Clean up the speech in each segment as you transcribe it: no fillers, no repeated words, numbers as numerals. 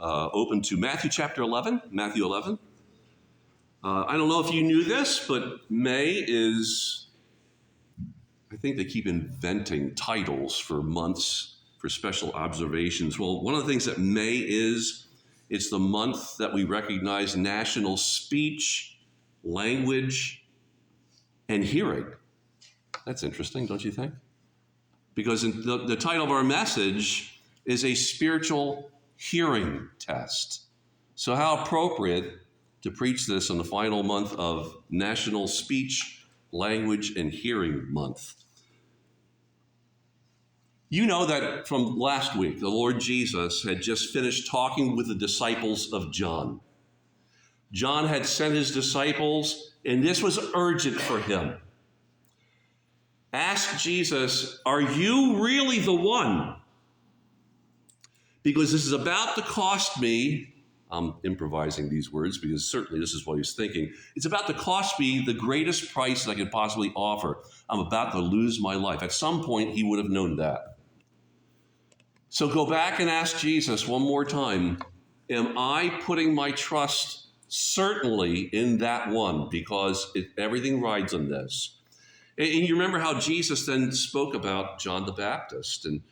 Open to Matthew chapter 11, Matthew 11. I don't know if you knew this, but May is, I think they keep inventing titles for months for special observations. Well, one of the things that May is, it's the month that we recognize national speech, language, and hearing. That's interesting, don't you think? Because the title of our message is a spiritual hearing test. So how appropriate to preach this in the final month of National Speech, Language, and Hearing Month. You know that from last week, the Lord Jesus had just finished talking with the disciples of John. John had sent his disciples, and this was urgent for him. Ask Jesus, are you really the one? Because this is about to cost me, I'm improvising these words because certainly this is what he's thinking. It's about to cost me the greatest price that I could possibly offer. I'm about to lose my life. At some point, he would have known that. So go back and ask Jesus one more time, am I putting my trust certainly in that one? Because everything rides on this. And you remember how Jesus then spoke about John the Baptist. And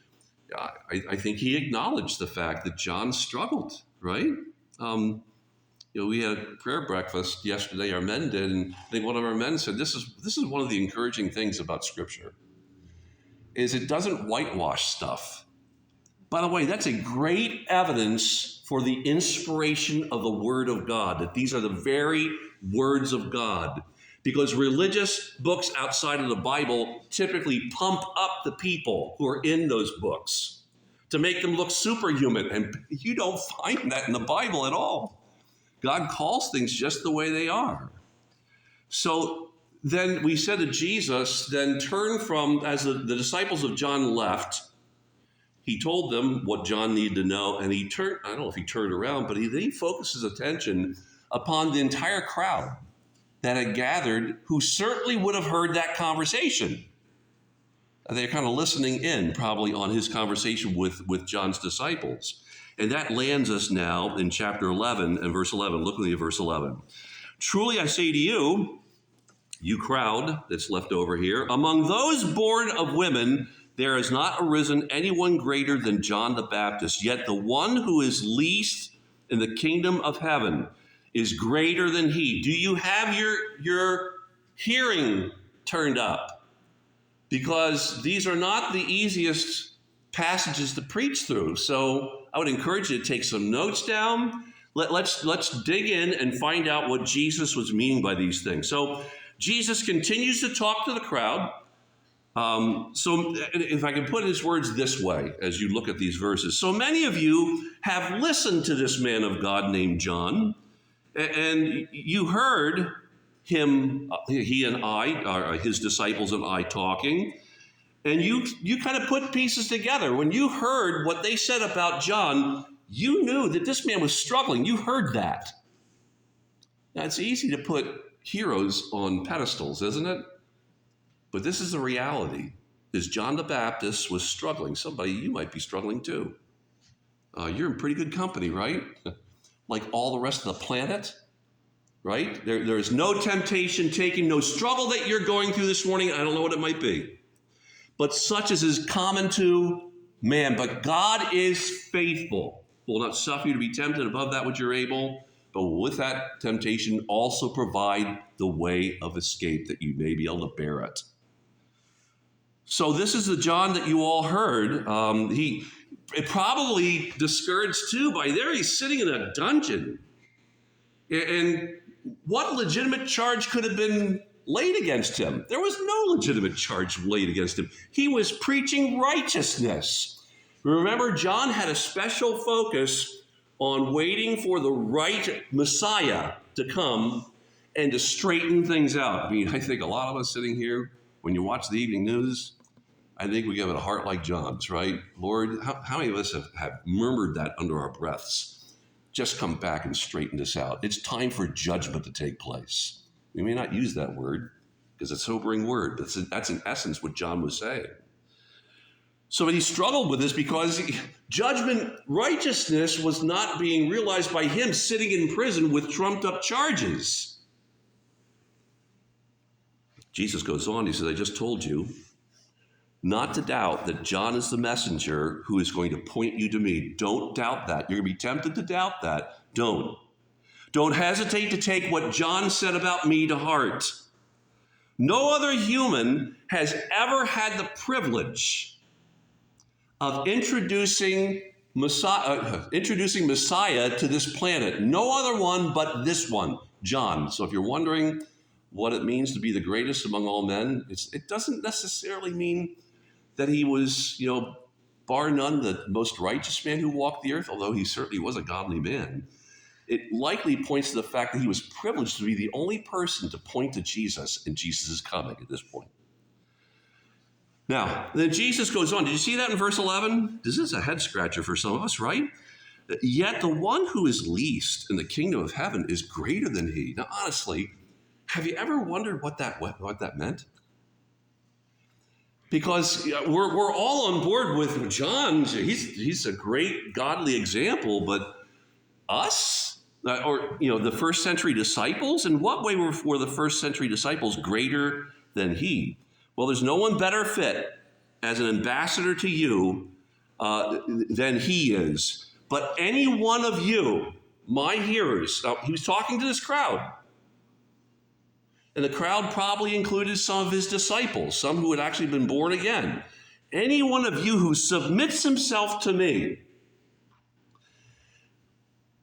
I think he acknowledged the fact that John struggled, right? We had a prayer breakfast yesterday, our men did, and I think one of our men said, this is one of the encouraging things about Scripture, is it doesn't whitewash stuff. By the way, that's a great evidence for the inspiration of the Word of God, that these are the very words of God. Because religious books outside of the Bible typically pump up the people who are in those books to make them look superhuman. And you don't find that in the Bible at all. God calls things just the way they are. So then we said to Jesus, then turn from, as the disciples of John left, he told them what John needed to know. And he turned, I don't know if he turned around, but he focused his attention upon the entire crowd that had gathered, who certainly would have heard that conversation. They're kind of listening in probably on his conversation with John's disciples. And that lands us now in chapter 11 and verse 11. Look with me at verse 11. Truly I say to you, you crowd that's left over here, among those born of women, there has not arisen anyone greater than John the Baptist. Yet the one who is least in the kingdom of heaven is greater than he. Do you have your hearing turned up? Because these are not the easiest passages to preach through. So I would encourage you to take some notes down. Let's dig in and find out what Jesus was meaning by these things. So Jesus continues to talk to the crowd. So if I can put his words this way, as you look at these verses. So many of you have listened to this man of God named John, and you heard him, he and I, his disciples and I talking, and you kind of put pieces together. When you heard what they said about John, you knew that this man was struggling. You heard that. Now, it's easy to put heroes on pedestals, isn't it? But this is the reality, is John the Baptist was struggling. Somebody, you might be struggling too. You're in pretty good company, right? Like all the rest of the planet, right? There is no temptation taking, no struggle that you're going through this morning. I don't know what it might be. But such as is common to man. But God is faithful, will not suffer you to be tempted above that which you're able, but will with that temptation also provide the way of escape that you may be able to bear it. So this is the John that you all heard. It probably discouraged too by there he's sitting in a dungeon. And what legitimate charge could have been laid against him? There was no legitimate charge laid against him. He was preaching righteousness. Remember, John had a special focus on waiting for the right Messiah to come and to straighten things out. I mean, I think a lot of us sitting here, when you watch the evening news, I think we give it a heart like John's, right? Lord, how many of us have murmured that under our breaths? Just come back and straighten this out. It's time for judgment to take place. We may not use that word because it's a sobering word, but that's in essence what John was saying. So he struggled with this because judgment righteousness was not being realized by him sitting in prison with trumped up charges. Jesus goes on, he says, I just told you not to doubt that John is the messenger who is going to point you to me. Don't doubt that. You're going to be tempted to doubt that. Don't. Don't hesitate to take what John said about me to heart. No other human has ever had the privilege of introducing Messiah to this planet. No other one but this one, John. So if you're wondering what it means to be the greatest among all men, it doesn't necessarily mean that he was, bar none, the most righteous man who walked the earth, although he certainly was a godly man. It likely points to the fact that he was privileged to be the only person to point to Jesus, and Jesus is coming at this point. Now, then Jesus goes on. Did you see that in verse 11? This is a head scratcher for some of us, right? Yet the one who is least in the kingdom of heaven is greater than he. Now, honestly, have you ever wondered what that meant? Because we're all on board with John. He's a great godly example, but us, the first century disciples, in what way were the first century disciples greater than he? Well, there's no one better fit as an ambassador to you than he is. But any one of you, my hearers, now he was talking to this crowd. And the crowd probably included some of his disciples, some who had actually been born again. Any one of you who submits himself to me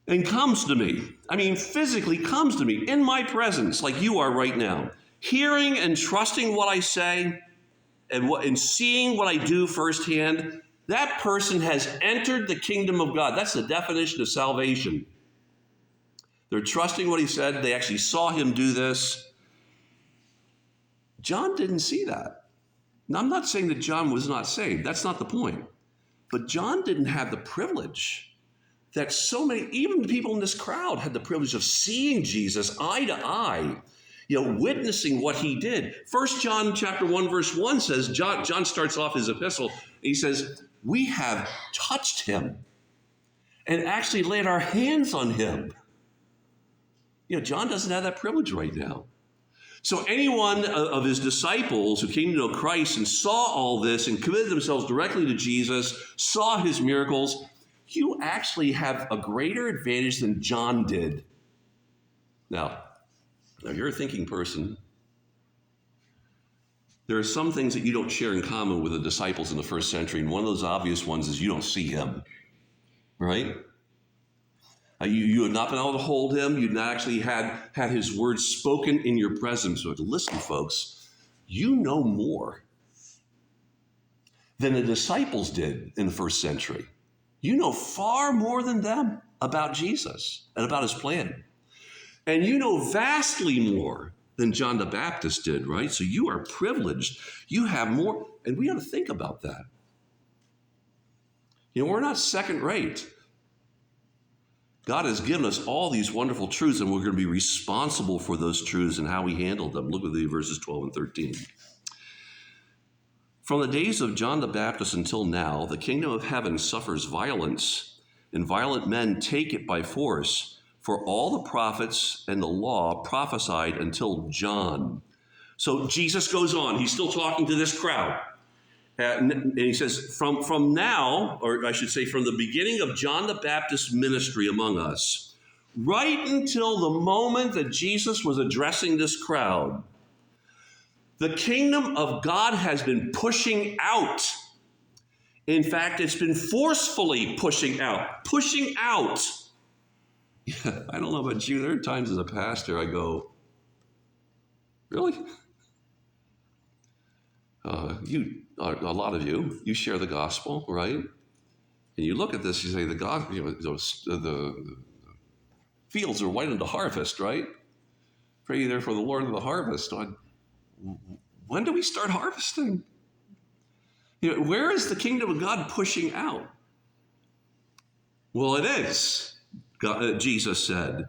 and comes to me, physically comes to me in my presence like you are right now, hearing and trusting what I say and seeing what I do firsthand, that person has entered the kingdom of God. That's the definition of salvation. They're trusting what he said. They actually saw him do this. John didn't see that. Now, I'm not saying that John was not saved. That's not the point. But John didn't have the privilege that so many, even people in this crowd, had the privilege of seeing Jesus eye to eye, witnessing what he did. 1 John chapter 1, verse 1 says, John starts off his epistle, and he says, we have touched him and actually laid our hands on him. John doesn't have that privilege right now. So any one of his disciples who came to know Christ and saw all this and committed themselves directly to Jesus, saw his miracles, you actually have a greater advantage than John did. Now, if you're a thinking person, there are some things that you don't share in common with the disciples in the first century, and one of those obvious ones is you don't see him, right? You have not been able to hold him. You've not actually had his words spoken in your presence. So listen, folks, you know more than the disciples did in the first century. You know far more than them about Jesus and about his plan. And you know vastly more than John the Baptist did, right? So you are privileged. You have more, and we ought to think about that. We're not second rate. God has given us all these wonderful truths, and we're going to be responsible for those truths and how we handle them. Look at the verses 12 and 13. From the days of John the Baptist until now, the kingdom of heaven suffers violence, and violent men take it by force. For all the prophets and the law prophesied until John. So Jesus goes on. He's still talking to this crowd. And he says, from now, or I should say from the beginning of John the Baptist's ministry among us, right until the moment that Jesus was addressing this crowd, the kingdom of God has been pushing out. In fact, it's been forcefully pushing out. Pushing out. Yeah, I don't know about you. There are times as a pastor I go, really? A lot of you share the gospel, right? And you look at this, you say the gospel, the fields are white unto harvest, right? Pray there for the Lord of the harvest. When do we start harvesting? Where is the kingdom of God pushing out? Well, it is, Jesus said.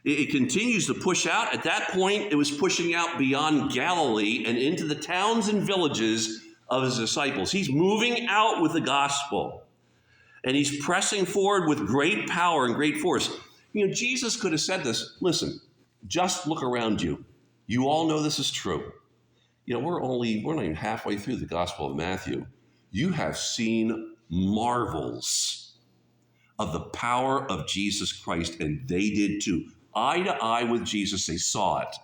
It continues to push out. At that point, it was pushing out beyond Galilee and into the towns and villages of his disciples. He's moving out with the gospel, and he's pressing forward with great power and great force. Jesus could have said this. Listen, just look around you. You all know this is true. We're not even halfway through the Gospel of Matthew. You have seen marvels of the power of Jesus Christ, and they did too. Eye to eye with Jesus, they saw it.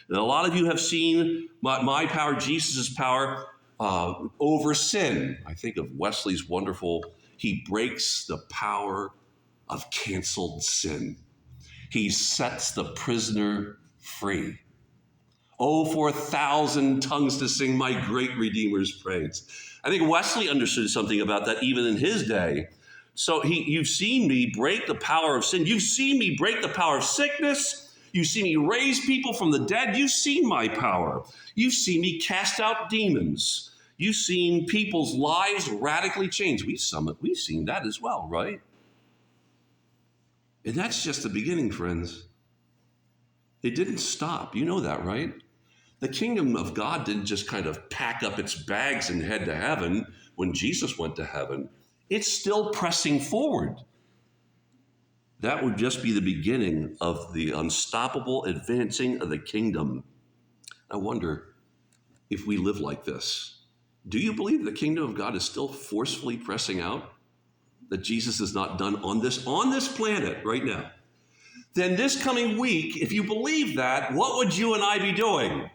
And a lot of you have seen my power, Jesus' power, over sin. I think of Wesley's wonderful, he breaks the power of canceled sin. He sets the prisoner free. Oh, for 1,000 tongues to sing my great Redeemer's praise. I think Wesley understood something about that even in his day. So you've seen me break the power of sin. You've seen me break the power of sickness. You've seen me raise people from the dead. You've seen my power. You've seen me cast out demons. You've seen people's lives radically change. We've seen that as well, right? And that's just the beginning, friends. It didn't stop. You know that, right? The kingdom of God didn't just kind of pack up its bags and head to heaven when Jesus went to heaven. It's still pressing forward. That would just be the beginning of the unstoppable advancing of the kingdom. I wonder if we live like this. Do you believe the kingdom of God is still forcefully pressing out? That Jesus is not done on this planet right now? Then this coming week, if you believe that, what would you and I be doing?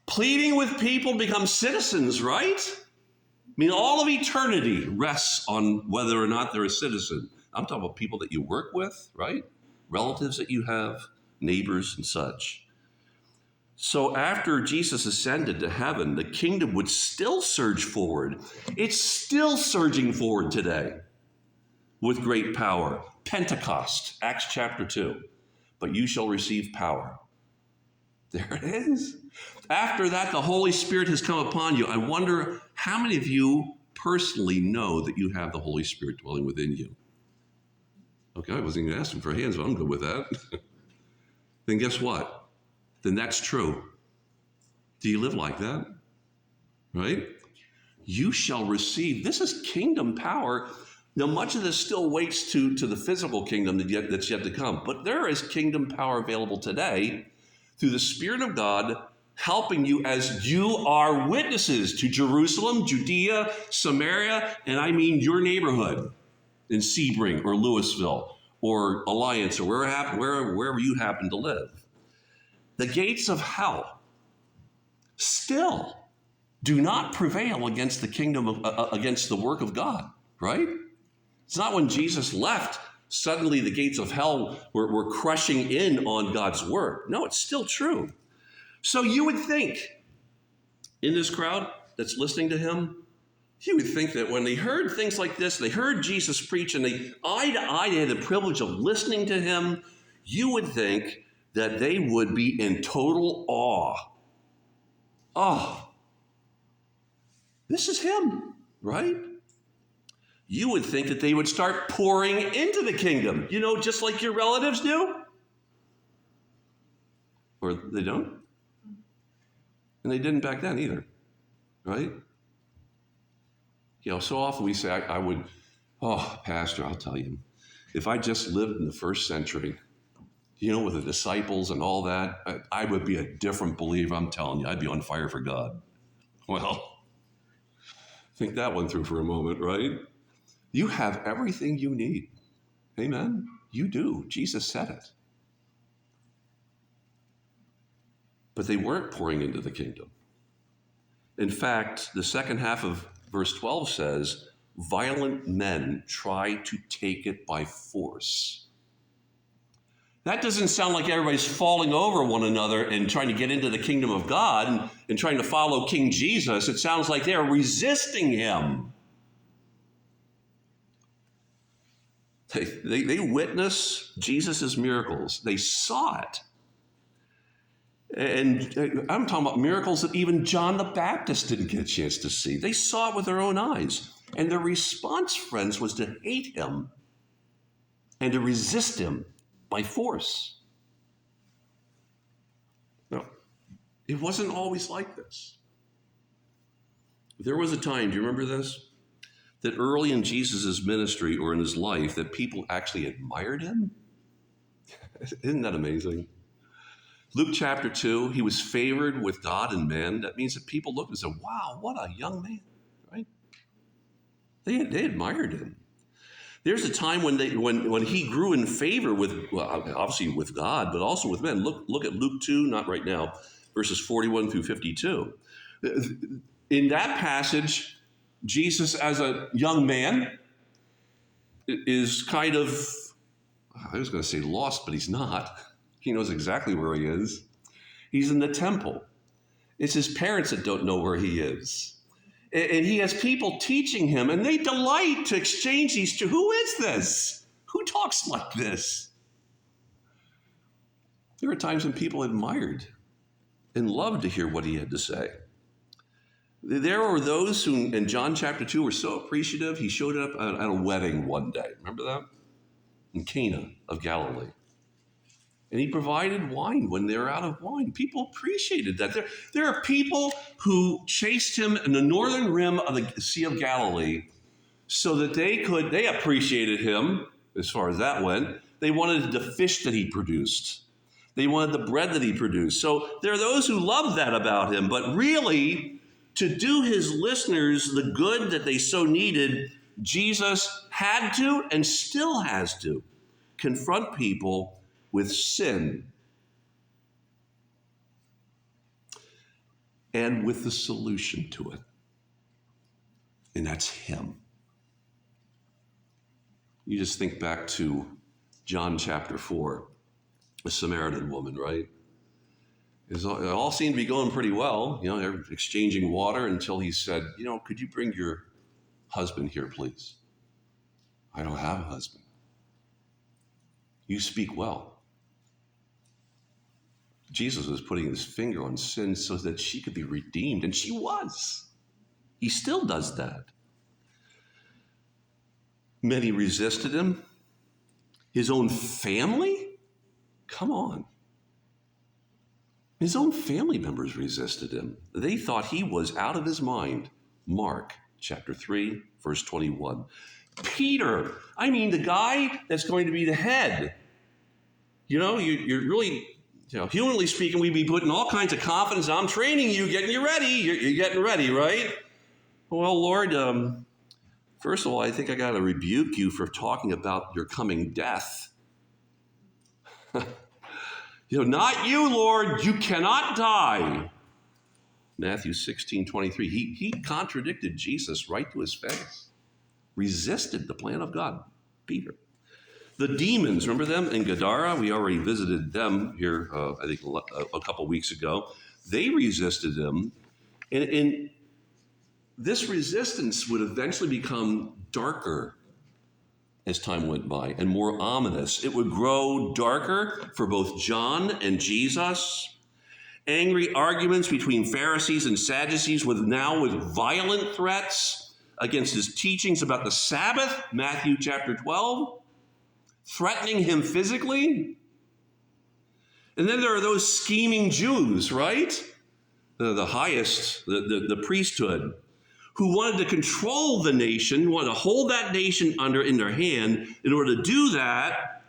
Pleading with people to become citizens, right? I mean, all of eternity rests on whether or not they're a citizen. I'm talking about people that you work with, right? Relatives that you have, neighbors and such. So after Jesus ascended to heaven, the kingdom would still surge forward. It's still surging forward today with great power. Pentecost, Acts chapter 2. But you shall receive power. There it is. After that, the Holy Spirit has come upon you. I wonder how many of you personally know that you have the Holy Spirit dwelling within you? Okay, I wasn't even asking for hands, but I'm good with that. Then guess what? Then that's true. Do you live like that? Right? You shall receive. This is kingdom power. Now, much of this still waits to the physical kingdom that's yet to come. But there is kingdom power available today through the Spirit of God helping you as you are witnesses to Jerusalem, Judea, Samaria, and I mean your neighborhood in Sebring or Louisville or Alliance or wherever you happen to live. The gates of hell still do not prevail against the kingdom against the work of God, right? It's not when Jesus left, suddenly the gates of hell were crushing in on God's work. No, it's still true. So you would think in this crowd that's listening to him, you would think that when they heard things like this, they heard Jesus preach and they eye to eye, they had the privilege of listening to him, you would think that they would be in total awe. Oh, this is him, right? You would think that they would start pouring into the kingdom, just like your relatives do. Or they don't. And they didn't back then either, right? So often we say, I would, Pastor, I'll tell you, if I just lived in the first century, with the disciples and all that, I would be a different believer. I'm telling you, I'd be on fire for God. Well, think that one through for a moment, right? You have everything you need. Amen? You do. Jesus said it. But they weren't pouring into the kingdom. In fact, the second half of verse 12 says, violent men try to take it by force. That doesn't sound like everybody's falling over one another and trying to get into the kingdom of God and trying to follow King Jesus. It sounds like they're resisting him. They witness Jesus' miracles. They saw it. And I'm talking about miracles that even John the Baptist didn't get a chance to see. They saw it with their own eyes. And their response, friends, was to hate him and to resist him by force. No, it wasn't always like this. There was a time, do you remember this? That early in Jesus' ministry or in his life that people actually admired him? Isn't that amazing? Luke chapter 2, he was favored with God and men. That means that people looked and said, wow, what a young man, right? They admired him. There's a time when he grew in favor with, well, obviously with God, but also with men. Look at Luke 2, not right now, verses 41 through 52. In that passage, Jesus as a young man is kind of, I was going to say lost, but he's not. He knows exactly where he is. He's in the temple. It's his parents that don't know where he is. And he has people teaching him, and they delight to exchange these two. Who is this? Who talks like this? There are times when people admired and loved to hear what he had to say. There were those who, in John chapter 2, were so appreciative. He showed up at a wedding one day. Remember that? In Cana of Galilee. And he provided wine when they were out of wine. People appreciated that. There are people who chased him in the northern rim of the Sea of Galilee so that they appreciated him as far as that went. They wanted the fish that he produced. They wanted the bread that he produced. So there are those who love that about him. But really, to do his listeners the good that they so needed, Jesus had to and still has to confront people with sin and with the solution to it. And that's him. You just think back to John chapter 4, the Samaritan woman, right? It all seemed to be going pretty well. They're exchanging water until he said, could you bring your husband here, please? I don't have a husband. You speak well. Jesus was putting his finger on sin so that she could be redeemed, and she was. He still does that. Many resisted him. His own family? Come on. His own family members resisted him. They thought he was out of his mind. Mark chapter 3, verse 21. Peter, the guy that's going to be the head. You're really... humanly speaking, we'd be putting all kinds of confidence. I'm training you, getting you ready. You're getting ready, right? Well, Lord, first of all, I think I got to rebuke you for talking about your coming death. Not you, Lord. You cannot die. Matthew 16:23. He contradicted Jesus right to his face. Resisted the plan of God. Peter. The demons, remember them in Gadara? We already visited them here, I think, a couple weeks ago. They resisted him. And this resistance would eventually become darker as time went by and more ominous. It would grow darker for both John and Jesus. Angry arguments between Pharisees and Sadducees with violent threats against his teachings about the Sabbath, Matthew chapter 12. Threatening him physically. And then there are those scheming Jews, right? The highest, the priesthood, who wanted to control the nation, wanted to hold that nation in their hand. In order to do that,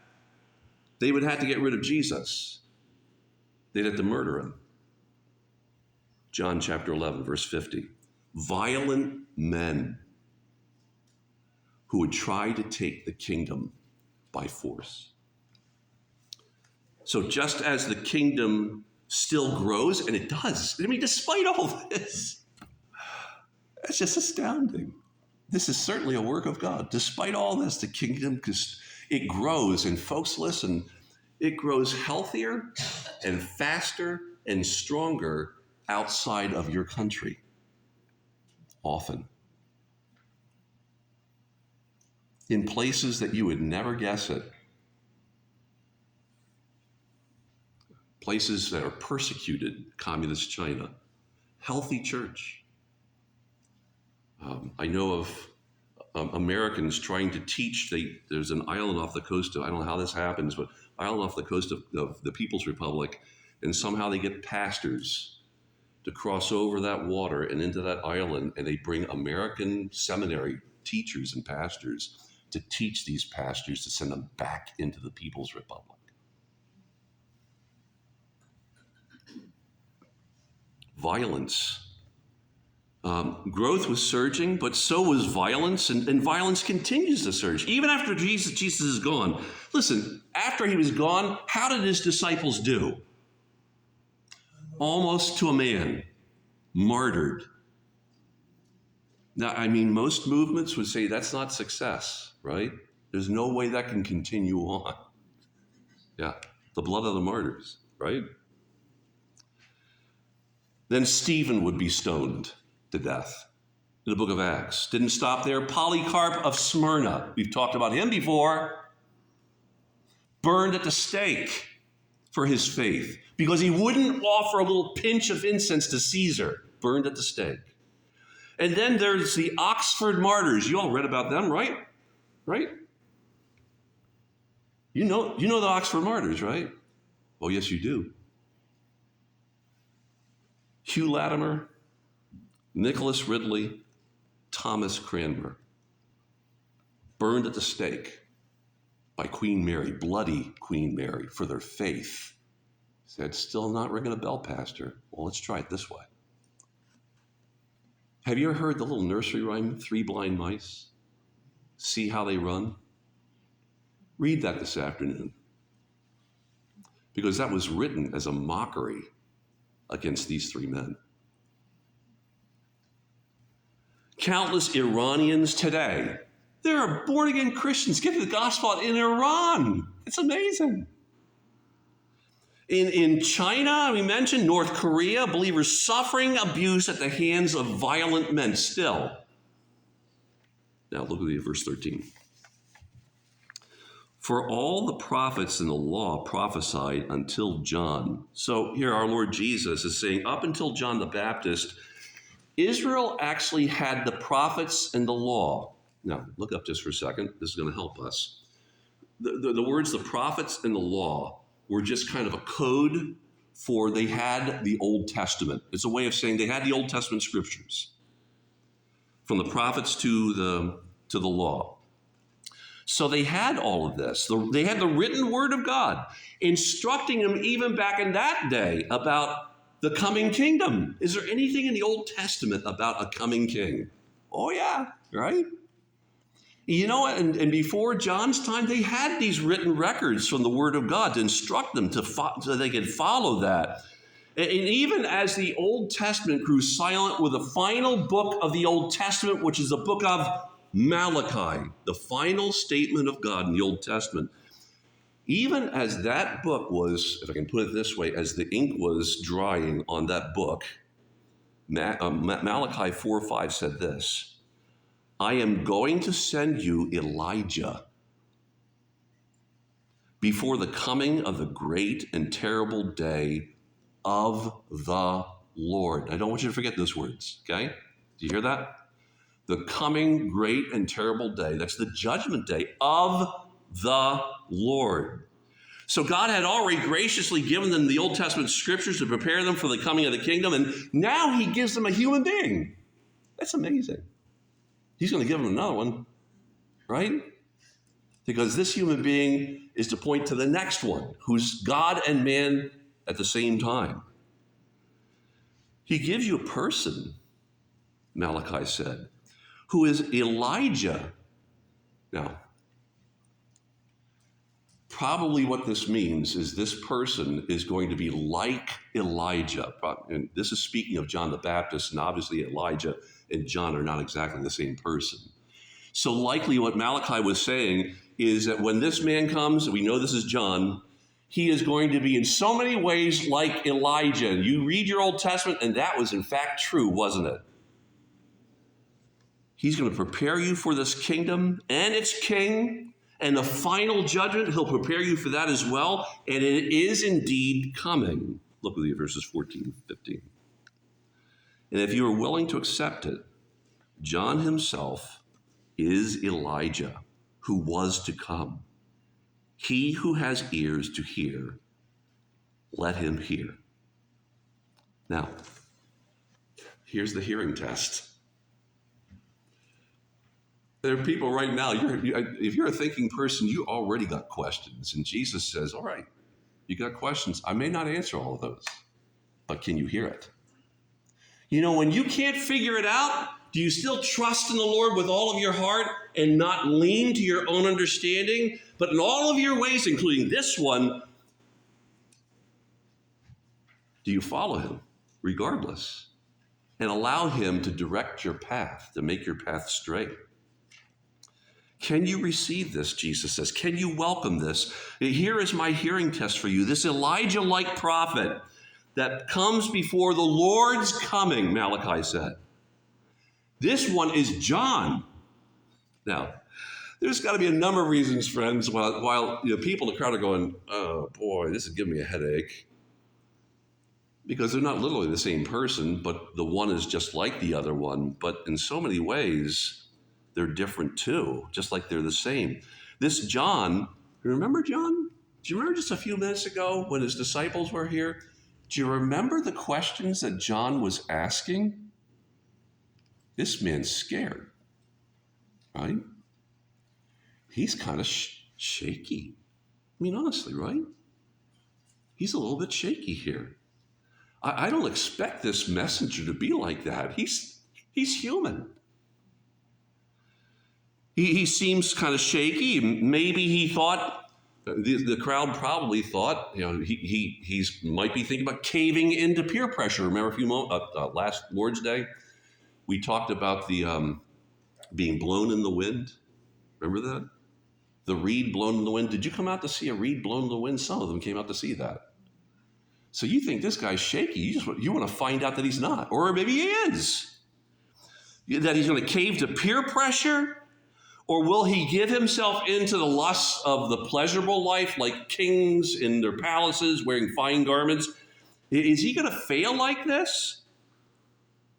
they would have to get rid of Jesus. They'd have to murder him. John chapter 11, verse 50. Violent men who would try to take the kingdom by force. So just as the kingdom still grows, and it does, despite all this, it's just astounding. This is certainly a work of God. Despite all this, the kingdom, it grows, and folks, listen, it grows healthier and faster and stronger outside of your country, often. In places that you would never guess it. Places that are persecuted, communist China. Healthy church. I know of Americans trying to teach. There's an island off the coast of, I don't know how this happens, but island off the coast of the People's Republic, and somehow they get pastors to cross over that water and into that island, and they bring American seminary teachers and pastors to teach these pastors to send them back into the People's Republic. Violence. Growth was surging, but so was violence, and violence continues to surge. Even after Jesus is gone. Listen, after he was gone, how did his disciples do? Almost to a man, martyred. Now, I mean, most movements would say that's not success, right? There's no way that can continue on. Yeah, the blood of the martyrs, right? Then Stephen would be stoned to death in the book of Acts. Didn't stop there. Polycarp of Smyrna, we've talked about him before, burned at the stake for his faith because he wouldn't offer a little pinch of incense to Caesar. Burned at the stake. And then there's the Oxford martyrs. You all read about them, right? Right? You know the Oxford martyrs, right? Oh, yes, you do. Hugh Latimer, Nicholas Ridley, Thomas Cranmer, burned at the stake by Queen Mary, bloody Queen Mary, for their faith. Said, still not ringing a bell, Pastor. Well, let's try it this way. Have you ever heard the little nursery rhyme, Three Blind Mice? See how they run? Read that this afternoon. Because that was written as a mockery against these three men. Countless Iranians today, there are born-again Christians getting the gospel in Iran. It's amazing. In China, we mentioned North Korea, believers suffering abuse at the hands of violent men still. Now look at verse 13. For all the prophets in the law prophesied until John. So here our Lord Jesus is saying, up until John the Baptist, Israel actually had the prophets and the law. Now, look up just for a second. This is going to help us. The words, the prophets and the law, were just kind of a code for they had the Old Testament. It's a way of saying they had the Old Testament scriptures, from the prophets to the law. So they had all of this. They had the written word of God, instructing them even back in that day about the coming kingdom. Is there anything in the Old Testament about a coming king? Oh yeah, right? You know what? And before John's time, they had these written records from the Word of God to instruct them so they could follow that. And even as the Old Testament grew silent with the final book of the Old Testament, which is the book of Malachi, the final statement of God in the Old Testament, even as that book was, if I can put it this way, as the ink was drying on that book, Malachi 4:5 said this, I am going to send you Elijah before the coming of the great and terrible day of the Lord. I don't want you to forget those words, okay? Do you hear that? The coming great and terrible day. That's the judgment day of the Lord. So God had already graciously given them the Old Testament scriptures to prepare them for the coming of the kingdom, and now he gives them a human being. That's amazing. He's going to give them another one, right? Because this human being is to point to the next one, who's God and man at the same time. He gives you a person, Malachi said, who is Elijah. Now, probably what this means is this person is going to be like Elijah. And this is speaking of John the Baptist, and obviously Elijah and John are not exactly the same person. So likely what Malachi was saying is that when this man comes, we know this is John, he is going to be in so many ways like Elijah. You read your Old Testament, and that was in fact true, wasn't it? He's going to prepare you for this kingdom and its king, and the final judgment, he'll prepare you for that as well, and it is indeed coming. Look at the verses 14 and 15. And if you are willing to accept it, John himself is Elijah who was to come. He who has ears to hear, let him hear. Now, Here's the hearing test. There are people right now, if you're a thinking person, you already got questions. And Jesus says, all right, you got questions. I may not answer all of those, but can you hear it? You know, when you can't figure it out, do you still trust in the Lord with all of your heart and not lean to your own understanding? But in all of your ways, including this one, do you follow him regardless and allow him to direct your path, to make your path straight? Can you receive this, Jesus says? Can you welcome this? Here is my hearing test for you. This Elijah-like prophet that comes before the Lord's coming, Malachi said. This one is John. Now, there's got to be a number of reasons, friends, while people in the crowd are going, oh boy, this is giving me a headache. Because they're not literally the same person, but the one is just like the other one. But in so many ways, they're different too, just like they're the same. This John, remember John? Do you remember just a few minutes ago when his disciples were here? Do you remember the questions that John was asking? This man's scared, right? He's kind of shaky. I mean, honestly, right? He's a little bit shaky here. I don't expect this messenger to be like that. He's human. He seems kind of shaky. Maybe he thought, the crowd probably thought, he might be thinking about caving into peer pressure. Remember last Lord's Day, we talked about the being blown in the wind. Remember that? The reed blown in the wind. Did you come out to see a reed blown in the wind? Some of them came out to see that. So you think this guy's shaky. You want to find out that he's not. Or maybe he is. That he's going to cave to peer pressure? Or will he give himself into the lusts of the pleasurable life, like kings in their palaces wearing fine garments? Is he going to fail like this?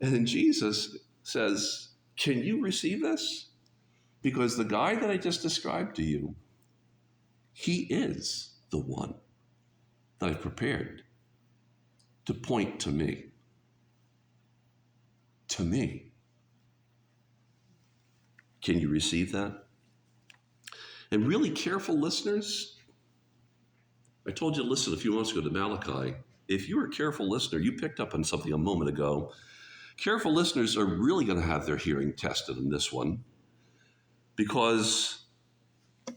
And then Jesus says, can you receive this? Because the guy that I just described to you, he is the one that I've prepared to point to me. To me. Can you receive that? And really careful listeners, I told you to listen a few months ago to Malachi. If you're a careful listener, you picked up on something a moment ago. Careful listeners are really going to have their hearing tested in this one, because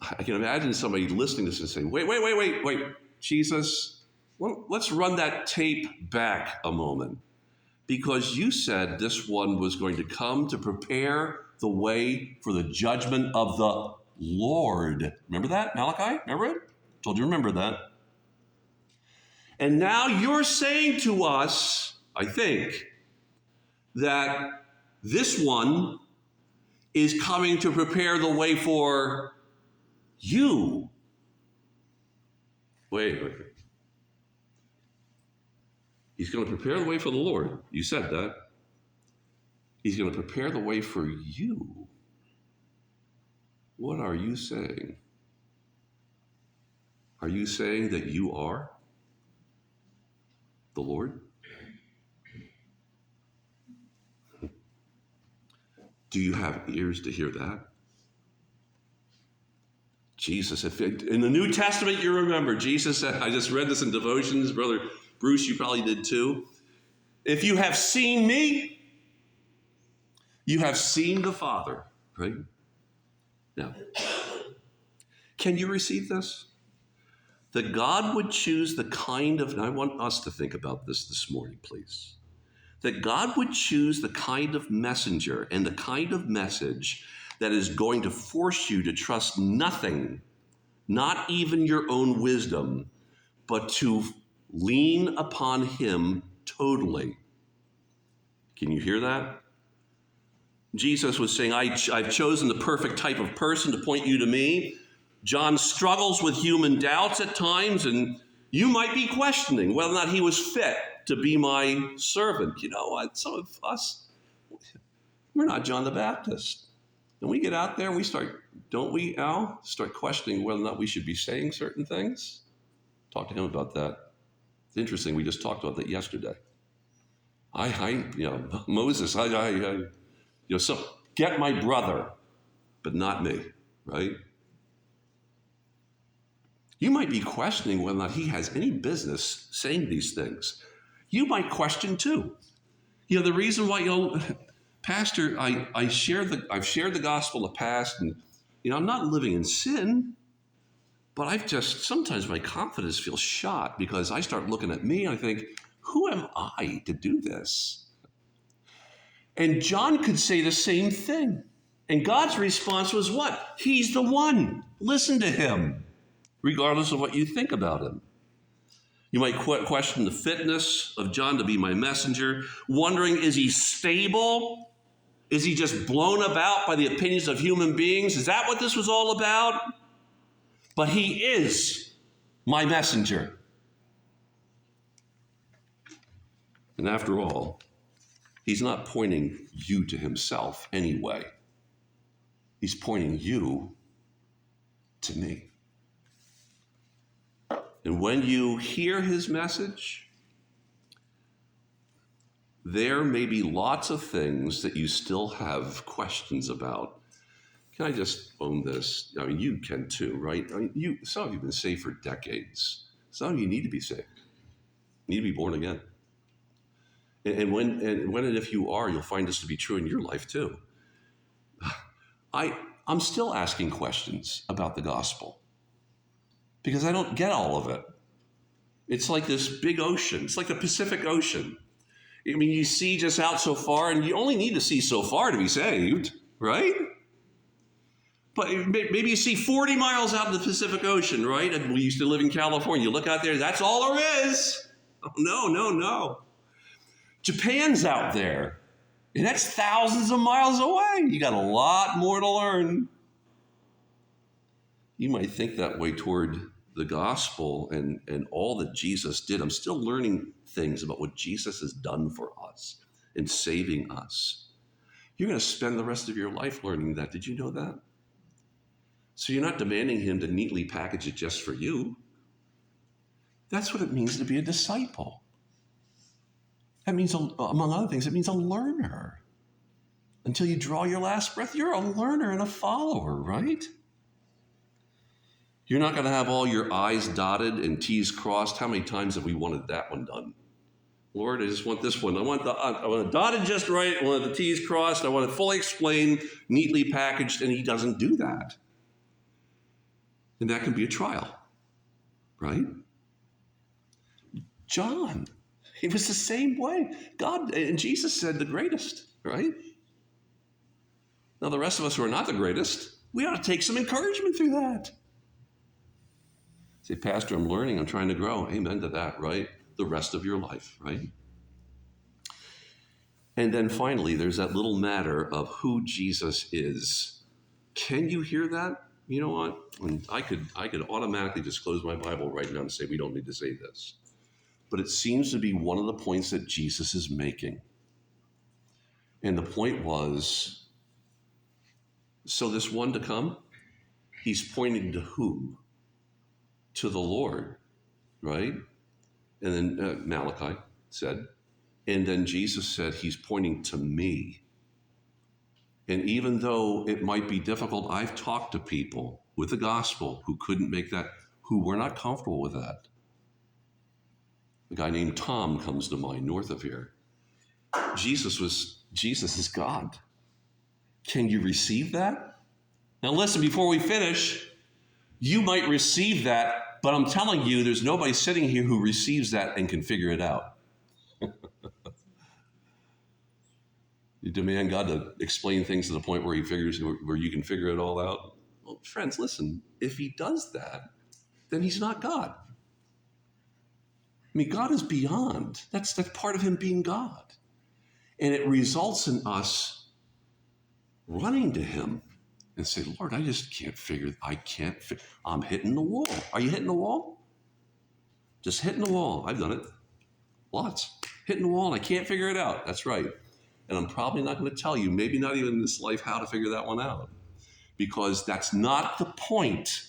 I can imagine somebody listening to this and saying, wait, Jesus, well, let's run that tape back a moment, because you said this one was going to come to prepare the way for the judgment of the Lord. Remember that, Malachi? Remember it? Told you remember that. And now you're saying to us, I think, that this one is coming to prepare the way for you. Wait. He's going to prepare the way for the Lord. You said that. He's going to prepare the way for you. What are you saying? Are you saying that you are the Lord? Do you have ears to hear that? Jesus, in the New Testament, you remember, Jesus said, I just read this in devotions, Brother Bruce, you probably did too. If you have seen me, you have seen the Father, right? Now, can you receive this? That God would choose the kind of, and I want us to think about this morning, please. That God would choose the kind of messenger and the kind of message that is going to force you to trust nothing, not even your own wisdom, but to lean upon him totally. Can you hear that? Jesus was saying, I've chosen the perfect type of person to point you to me. John struggles with human doubts at times, and you might be questioning whether or not he was fit to be my servant. You know what? Some of us, we're not John the Baptist. And we get out there and we start, don't we, Al, start questioning whether or not we should be saying certain things? Talk to him about that. It's interesting, we just talked about that yesterday. Moses, so get my brother, but not me, right? You might be questioning whether or not he has any business saying these things. You might question too. The reason why, Pastor, I've shared the gospel in the past, and I'm not living in sin, but sometimes my confidence feels shot because I start looking at me and I think, who am I to do this? And John could say the same thing. And God's response was what? He's the one. Listen to him, regardless of what you think about him. You might question the fitness of John to be my messenger, wondering, is he stable? Is he just blown about by the opinions of human beings? Is that what this was all about? But he is my messenger. And after all, he's not pointing you to himself anyway. He's pointing you to me. And when you hear his message, there may be lots of things that you still have questions about. Can I just own this? You can too, right? Some of you have been saved for decades. Some of you need to be saved. You need to be born again. And when and if you are, you'll find this to be true in your life too. I'm still asking questions about the gospel because I don't get all of it. It's like this big ocean. It's like the Pacific Ocean. You see just out so far, and you only need to see so far to be saved, right? But maybe you see 40 miles out in the Pacific Ocean, right? And we used to live in California. You look out there, that's all there is. Oh, no. Japan's out there, and that's thousands of miles away. You got a lot more to learn. You might think that way toward the gospel and all that Jesus did. I'm still learning things about what Jesus has done for us in saving us. You're going to spend the rest of your life learning that. Did you know that? So you're not demanding him to neatly package it just for you. That's what it means to be a disciple. That means, among other things, it means a learner. Until you draw your last breath, you're a learner and a follower, right? You're not going to have all your I's dotted and T's crossed. How many times have we wanted that one done? Lord, I just want this one. I want it dotted just right. I want the T's crossed. I want it fully explained, neatly packaged, and he doesn't do that. And that can be a trial, right? John, he was the same way. God and Jesus said the greatest, right? Now, the rest of us who are not the greatest, we ought to take some encouragement through that. Say, Pastor, I'm learning, I'm trying to grow. Amen to that, right? The rest of your life, right? And then finally, there's that little matter of who Jesus is. Can you hear that? You know what? I could automatically just close my Bible right now and say we don't need to say this. But it seems to be one of the points that Jesus is making. And the point was, so this one to come, he's pointing to who? To the Lord, right? And then Malachi said, and then Jesus said, he's pointing to me. And even though it might be difficult, I've talked to people with the gospel who couldn't make that, who were not comfortable with that. A guy named Tom comes to mind north of here. Jesus is God. Can you receive that? Now listen, before we finish, you might receive that, but I'm telling you, there's nobody sitting here who receives that and can figure it out. You demand God to explain things to the point where where you can figure it all out. Well, friends, listen, if he does that, then he's not God. God is beyond. That's part of him being God. And it results in us running to him and say, Lord, I just can't figure, I'm hitting the wall. Are you hitting the wall? Just hitting the wall. I've done it. Lots. Hitting the wall and I can't figure it out. That's right. And I'm probably not going to tell you, maybe not even in this life, how to figure that one out. Because that's not the point.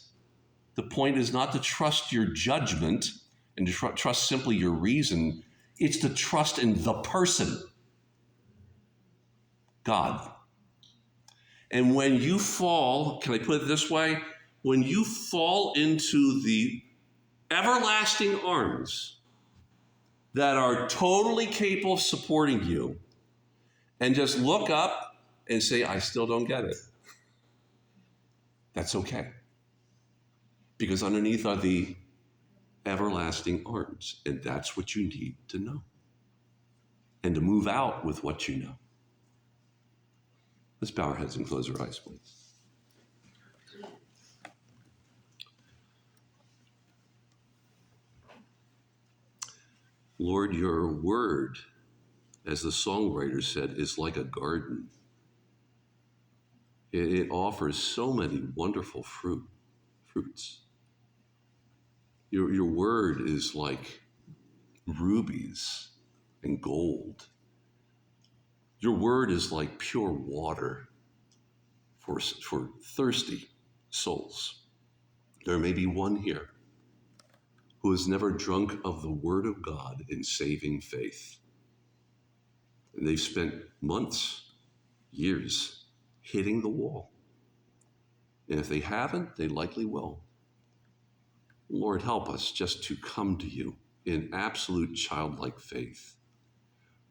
The point is not to trust your judgment and to trust simply your reason. It's to trust in the person, God. And when you fall, can I put it this way? When you fall into the everlasting arms that are totally capable of supporting you, and just look up and say, I still don't get it, that's okay. Because underneath are the everlasting arms, and that's what you need to know and to move out with what you know. Let's bow our heads and close our eyes, please. Lord, your word, as the songwriter said, is like a garden. It offers so many wonderful fruits. Your word is like rubies and gold. Your word is like pure water for thirsty souls. There may be one here who has never drunk of the word of God in saving faith. And they've spent months, years, hitting the wall. And if they haven't, they likely will. Lord, help us just to come to you in absolute childlike faith.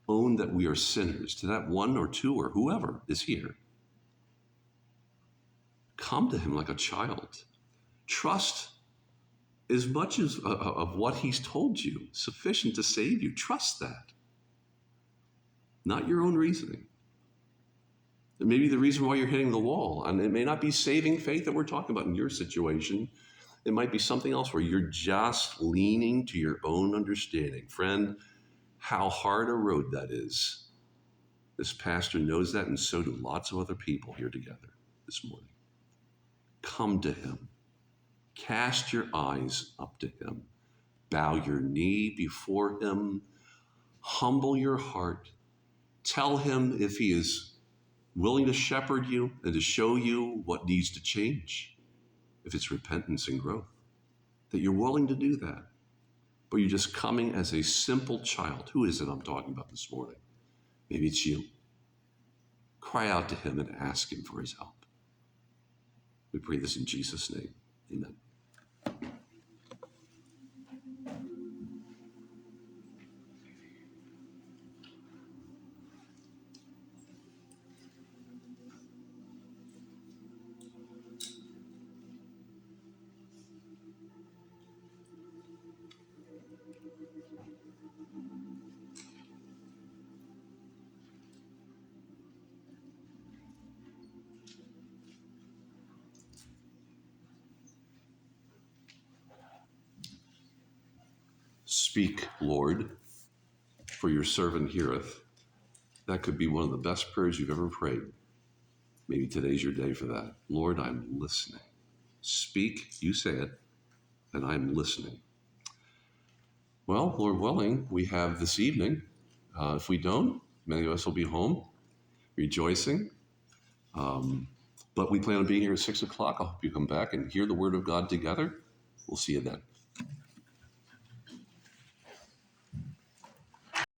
Own that we are sinners to that one or two or whoever is here. Come to him like a child. Trust as much as of what he's told you, sufficient to save you. Trust that. Not your own reasoning. It may be the reason why you're hitting the wall. And it may not be saving faith that we're talking about in your situation. It might be something else where you're just leaning to your own understanding. Friend, how hard a road that is. This pastor knows that, and so do lots of other people here together this morning. Come to him. Cast your eyes up to him. Bow your knee before him. Humble your heart. Tell him if he is willing to shepherd you and to show you what needs to change. If it's repentance and growth, that you're willing to do that. But you're just coming as a simple child. Who is it I'm talking about this morning? Maybe it's you. Cry out to him and ask him for his help. We pray this in Jesus' name. Amen. Speak, Lord, for your servant heareth. That could be one of the best prayers you've ever prayed. Maybe today's your day for that. Lord, I'm listening. Speak, you say it, and I'm listening. Well, Lord willing, we have this evening. If we don't, many of us will be home rejoicing. But we plan on being here at 6 o'clock. I hope you come back and hear the word of God together. We'll see you then.